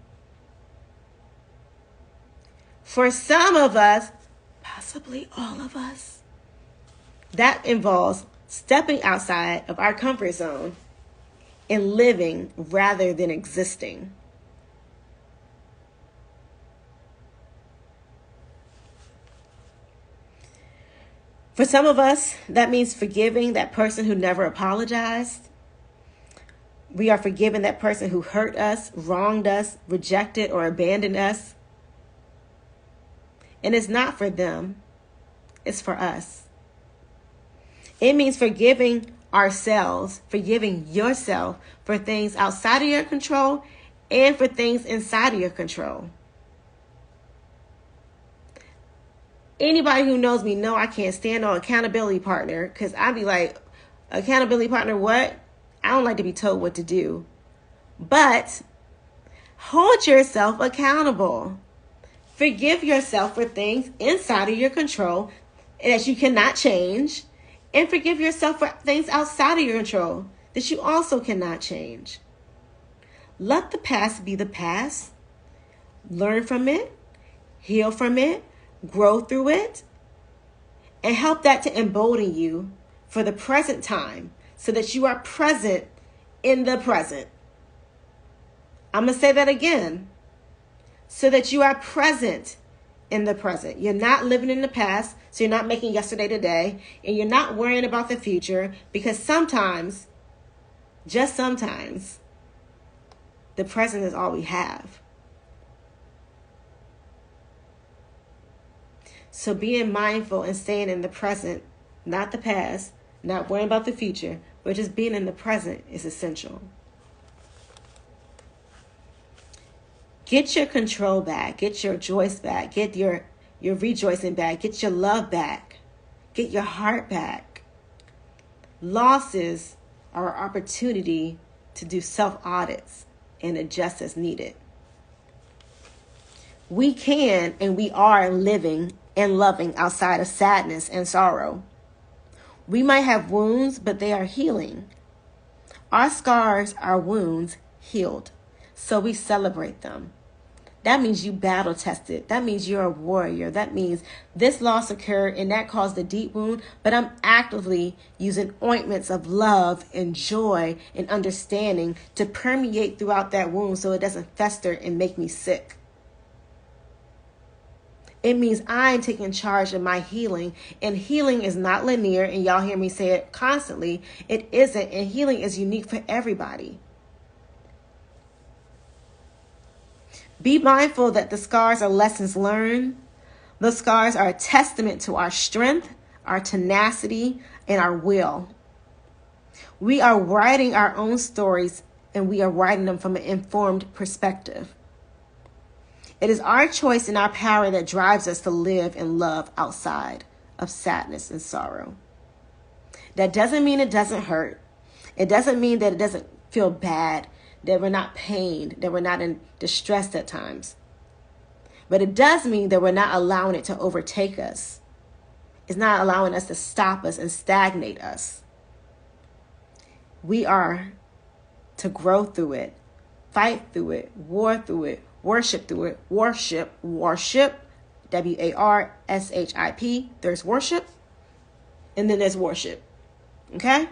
For some of us, possibly all of us, that involves stepping outside of our comfort zone and living rather than existing. For some of us, that means forgiving that person who never apologized. We are forgiving that person who hurt us, wronged us, rejected, or abandoned us. And it's not for them, it's for us. It means forgiving ourselves, forgiving yourself for things outside of your control and for things inside of your control. Anybody who knows me know I can't stand on accountability partner, because I'd be like, accountability partner, what? I don't like to be told what to do. But hold yourself accountable. Forgive yourself for things inside of your control that you cannot change. And forgive yourself for things outside of your control that you also cannot change. Let the past be the past. Learn from it. Heal from it. Grow through it. And help that to embolden you for the present time so that you are present in the present. I'm going to say that again. So that you are present in the present. You're not living in the past, so you're not making yesterday today, and you're not worrying about the future, because sometimes, just sometimes, the present is all we have. So being mindful and staying in the present, not the past, not worrying about the future, but just being in the present is essential. Get your control back. Get your joy back. Get your rejoicing back. Get your love back. Get your heart back. Losses are an opportunity to do self-audits and adjust as needed. We can and we are living and loving outside of sadness and sorrow. We might have wounds, but they are healing. Our scars are wounds healed, so we celebrate them. That means you battle tested. That means you're a warrior. That means this loss occurred and that caused a deep wound, but I'm actively using ointments of love and joy and understanding to permeate throughout that wound so it doesn't fester and make me sick. It means I'm taking charge of my healing, and healing is not linear, and y'all hear me say it constantly. It isn't, and healing is unique for everybody. Be mindful that the scars are lessons learned. The scars are a testament to our strength, our tenacity, and our will. We are writing our own stories, and we are writing them from an informed perspective. It is our choice and our power that drives us to live and love outside of sadness and sorrow. That doesn't mean it doesn't hurt. It doesn't mean that it doesn't feel bad, that we're not pained, that we're not in distress at times. But it does mean that we're not allowing it to overtake us. It's not allowing us to stop us and stagnate us. We are to grow through it, fight through it, war through it, worship through it. Worship, WARSHIP. There's worship, and then there's worship. Okay?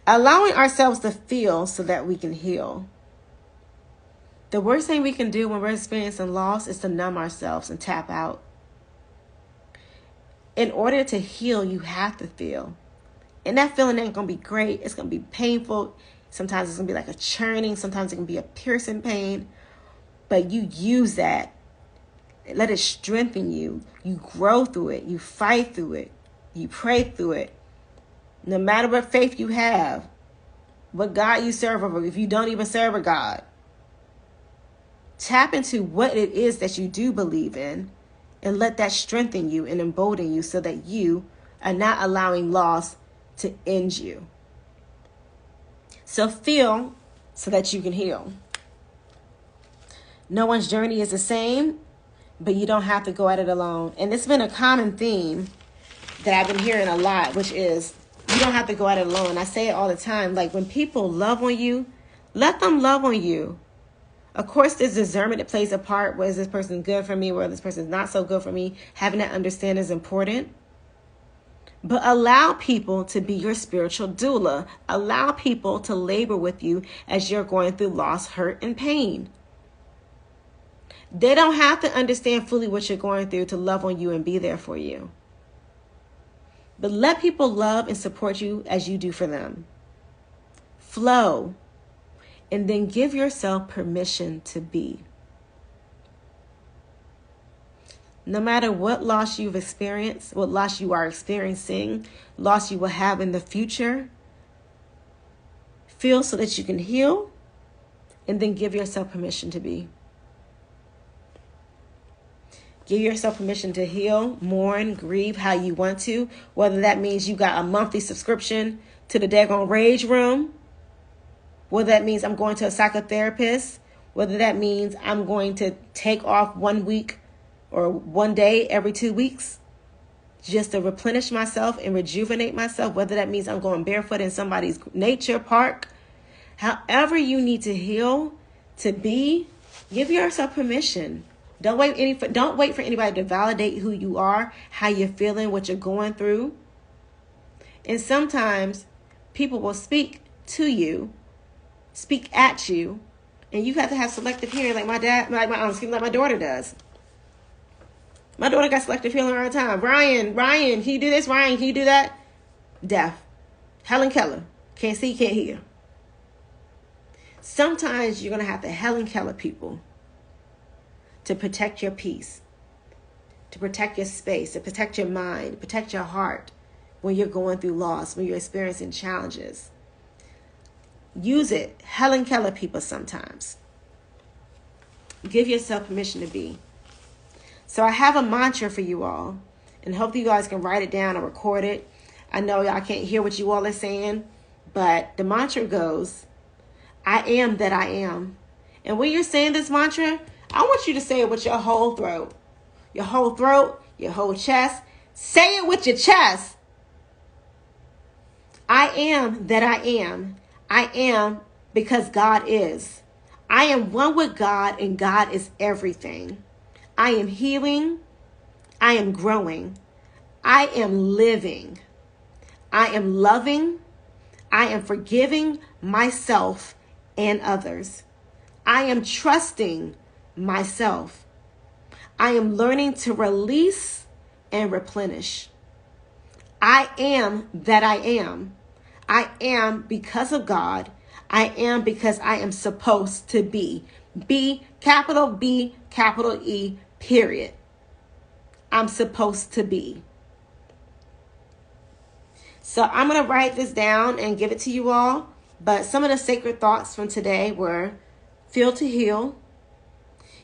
Allowing ourselves to feel so that we can heal. The worst thing we can do when we're experiencing loss is to numb ourselves and tap out. In order to heal, you have to feel. And that feeling ain't going to be great. It's going to be painful. Sometimes it's going to be like a churning. Sometimes it can be a piercing pain. But you use that. Let it strengthen you. You grow through it. You fight through it. You pray through it. No matter what faith you have, what God you serve, or if you don't even serve a God, Tap into what it is that you do believe in and let that strengthen you and embolden you so that you are not allowing loss to end you. So feel so that you can heal. No one's journey is the same, but you don't have to go at it alone. And it's been a common theme that I've been hearing a lot, which is you don't have to go at it alone. I say it all the time. Like when people love on you, let them love on you. Of course, there's discernment that plays a part. Where is this person good for me? Where this person is not so good for me? Having that understanding is important. But allow people to be your spiritual doula. Allow people to labor with you as you're going through loss, hurt, and pain. They don't have to understand fully what you're going through to love on you and be there for you. But let people love and support you as you do for them. Flow. And then give yourself permission to be. No matter what loss you've experienced, what loss you are experiencing, loss you will have in the future, feel so that you can heal and then give yourself permission to be. Give yourself permission to heal, mourn, grieve how you want to, whether that means you got a monthly subscription to the daggone Rage Room, whether that means I'm going to a psychotherapist, whether that means I'm going to take off 1 week or 1 day every 2 weeks just to replenish myself and rejuvenate myself, whether that means I'm going barefoot in somebody's nature park. However you need to heal, to be, give yourself permission. Don't wait for anybody to validate who you are, how you're feeling, what you're going through. And sometimes people will speak to you, speak at you, and you have to have selective hearing like my daughter does. My daughter got selective hearing all the time. Ryan, can you do this? Ryan, can you do that? Deaf. Helen Keller. Can't see, can't hear. Sometimes you're going to have to Helen Keller people to protect your peace, to protect your space, to protect your mind, protect your heart when you're going through loss, when you're experiencing challenges. Use it. Helen Keller people sometimes. Give yourself permission to be. So I have a mantra for you all, and hopefully you guys can write it down or record it. I know y'all can't hear what you all are saying, but the mantra goes, I am that I am. And when you're saying this mantra, I want you to say it with your whole throat. Your whole throat, your whole chest. Say it with your chest. I am that I am. I am because God is. I am one with God and God is everything. I am healing. I am growing. I am living. I am loving. I am forgiving myself and others. I am trusting myself. I am learning to release and replenish. I am that I am. I am because of God. I am because I am supposed to be. B, capital E, period. I'm supposed to be. So I'm going to write this down and give it to you all. But some of the sacred thoughts from today were feel to heal.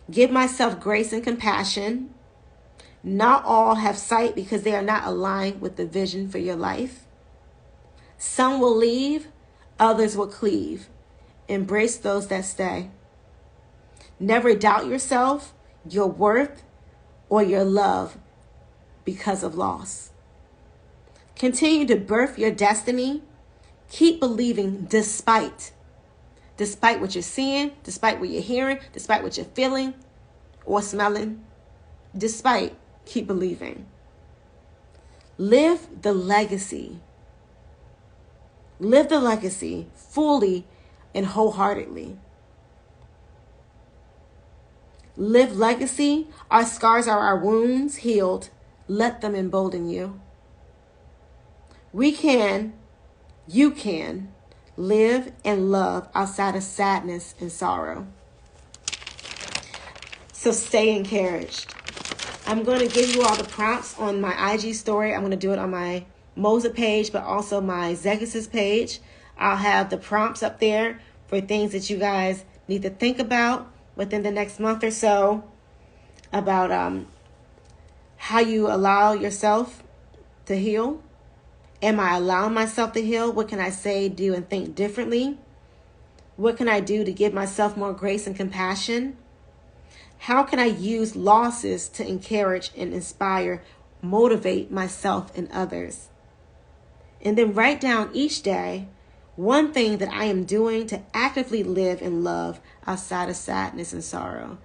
Give myself grace and compassion. Not all have sight because they are not aligned with the vision for your life. Some will leave, others will cleave. Embrace those that stay. Never doubt yourself, your worth, or your love because of loss. Continue to birth your destiny. Keep believing despite what you're seeing, despite what you're hearing, despite what you're feeling or smelling. Despite, keep believing. Live the legacy. Live the legacy fully and wholeheartedly. Live legacy. Our scars are our wounds healed. Let them embolden you. You can live and love outside of sadness and sorrow. So stay encouraged. I'm going to give you all the prompts on my IG story. I'm going to do it on my Moza page, but also my Zegasis page. I'll have the prompts up there for things that you guys need to think about within the next month or so about how you allow yourself to heal. Am I allowing myself to heal? What can I say, do, and think differently? What can I do to give myself more grace and compassion? How can I use losses to encourage and inspire, motivate myself and others? And then write down each day one thing that I am doing to actively live in love outside of sadness and sorrow.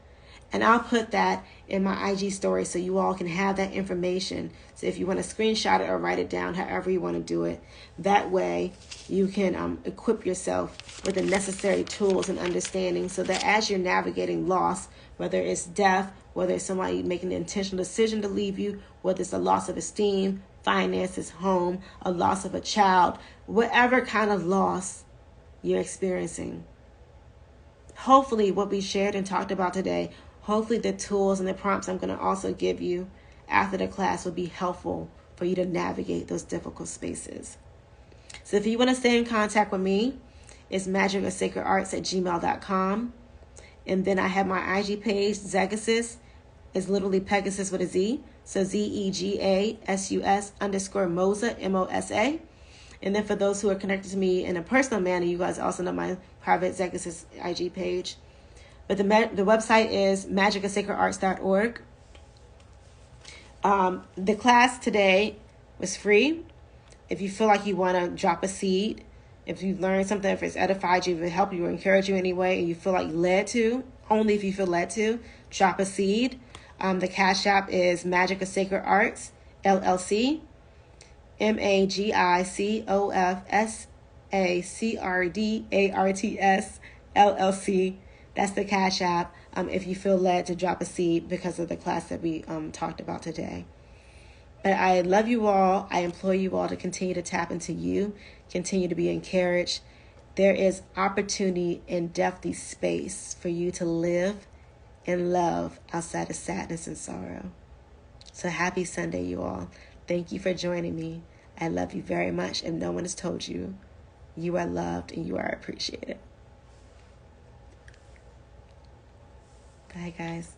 And I'll put that in my IG story so you all can have that information. So if you want to screenshot it or write it down, however you want to do it, that way you can equip yourself with the necessary tools and understanding so that as you're navigating loss, whether it's death, whether it's somebody making an intentional decision to leave you, whether it's a loss of esteem, finances, home, a loss of a child, whatever kind of loss you're experiencing. Hopefully what we shared and talked about today, hopefully the tools and the prompts I'm going to also give you after the class will be helpful for you to navigate those difficult spaces. So if you want to stay in contact with me, it's magicofsacredarts@gmail.com. And then I have my IG page, Zegasus. It's literally Pegasus with a Z. So ZEGASUS_Mosa, MOSA. And then for those who are connected to me in a personal manner, you guys also know my private Zegasus IG page. But the website is magicofsacredarts.org. The class today was free. If you feel like you want to drop a seed, if you've learned something, if it's edified you, if it helped you or encouraged you anyway, and you feel like led to, only if you feel led to, drop a seed. The Cash App is Magic of Sacred Arts, LLC, MAGICOFSACRDARTS, LLC. That's the Cash App if you feel led to drop a seed because of the class that we talked about today. But I love you all. I implore you all to continue to tap into you, continue to be encouraged. There is opportunity and depthy space for you to live and love outside of sadness and sorrow. So happy Sunday, you all. Thank you for joining me. I love you very much. If no one has told you, you are loved and you are appreciated. Bye, guys.